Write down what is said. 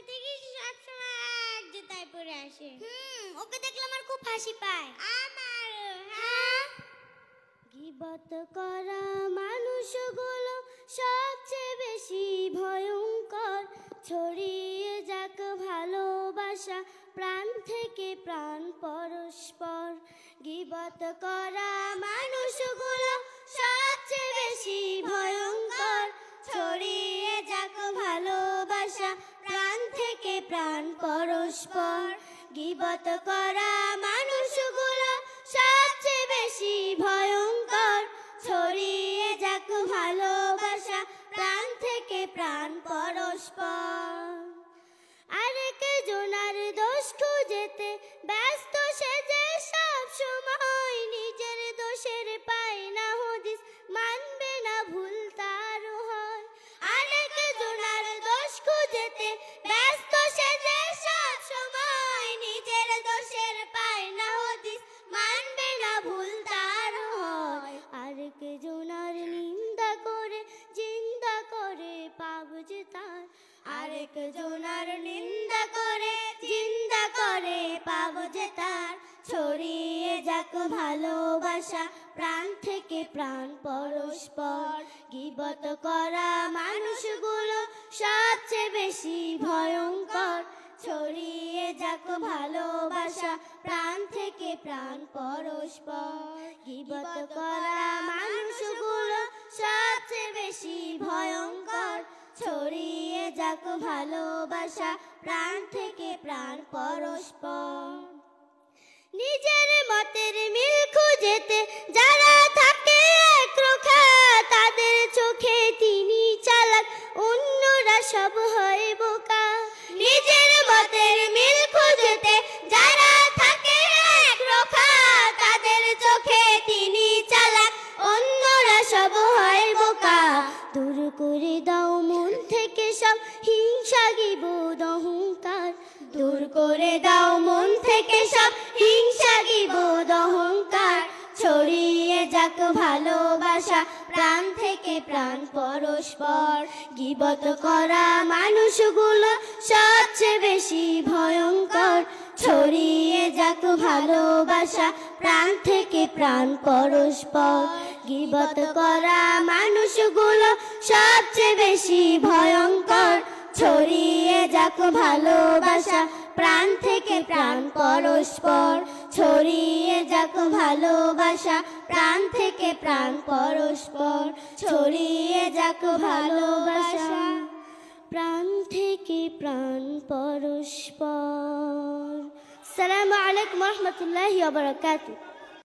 দেখি সবসময় এক জুতায় পরে আসে। ওকে দেখলে আমার খুব হাসি পায়। আমার হ্যাঁ। গীবত করা মানুষগুলো সবচেয়ে বেশি ভয়ঙ্কর। ছড়িয়ে যাক ভালোবাসা প্রাণ থেকে প্রাণ পরস্পর। গীবত করা মানুষগুলো সবচেয়ে বেশি ভয়ঙ্কর। ছড়িয়ে যাক ভালোবাসা প্রাণ থেকে প্রাণ পরস্পর। গীবত করা মানুষগুলো সবচেয়ে বেশি ভয়ঙ্কর। ছড়িয়ে যাক ভালোবাসা প্রাণ থেকে প্রাণ পরস্পর। আরেক জনার দোষ খুঁজেতে ব্যস্ত সেজে সব সময় নিজের দোষের পায় না হদিস, মানবে না ভুল তার হয়। আরেক জনার দোষ খুঁজেতে ব্যস্ত সেজে সব সময় নিজের দোষের পায় না হদিস, মানবে না ভুল তার হয়। আরেক জনার নিন্দা করে জিন্দা করে পাব যে তার। আরেক জনার নিন্দা করে জিন্দা করে পাব যে তার। ছড়িয়ে যাক ভালোবাসা প্রাণ থেকে প্রাণ পরস্পর। গীবত করা মানুষগুলো সবচেয়ে বেশি ভয়ঙ্কর। ছড়িয়ে যাক ভালোবাসা প্রাণ থেকে প্রাণ পরস্পর। গীবত করা মানুষগুলো সবচেয়ে বেশি ভয়ঙ্কর। ছড়িয়ে যাক ভালোবাসা প্রাণ থেকে প্রাণ পরস্পর। নিজের মতের মিল খুঁজেতে যারা থাকে একরোখা, তাদের চোখে তিনি চালাক, অন্যরা সব হয় বোকা। নিজের মতের মিল খুঁজেতে যারা থাকে একরোখা, তাদের চোখে তিনি চালাক, অন্যরা সব হয় বোকা। দূর করে দাও মন থেকে সব হিংসা গীবত অহংকার। দূর করে দাও মন থেকে সব হিংসা গীবত অহংকার। ছড়িয়ে যাক ভালোবাসা প্রাণ থেকে প্রাণ পরস্পর। গীবত করা মানুষগুলো সবচেয়ে বেশি ভয়ঙ্কর। ছড়িয়ে যাক ভালোবাসা প্রাণ থেকে প্রাণ পরস্পর। গীবত করা মানুষগুলো সবচেয়ে বেশি ভয়ঙ্কর। ছড়িয়ে যাক ভালোবাসা প্রাণ থেকে প্রাণ পরস্পর। ছড়িয়ে যাক ভালোবাসা প্রাণ থেকে প্রাণ পরস্পর। ছড়িয়ে যাক ভালোবাসা প্রাণ থেকে প্রাণ পরস্পর। আসসালামু আলাইকুম ওয়া রাহমাতুল্লাহি ওয়া বারাকাতুহু।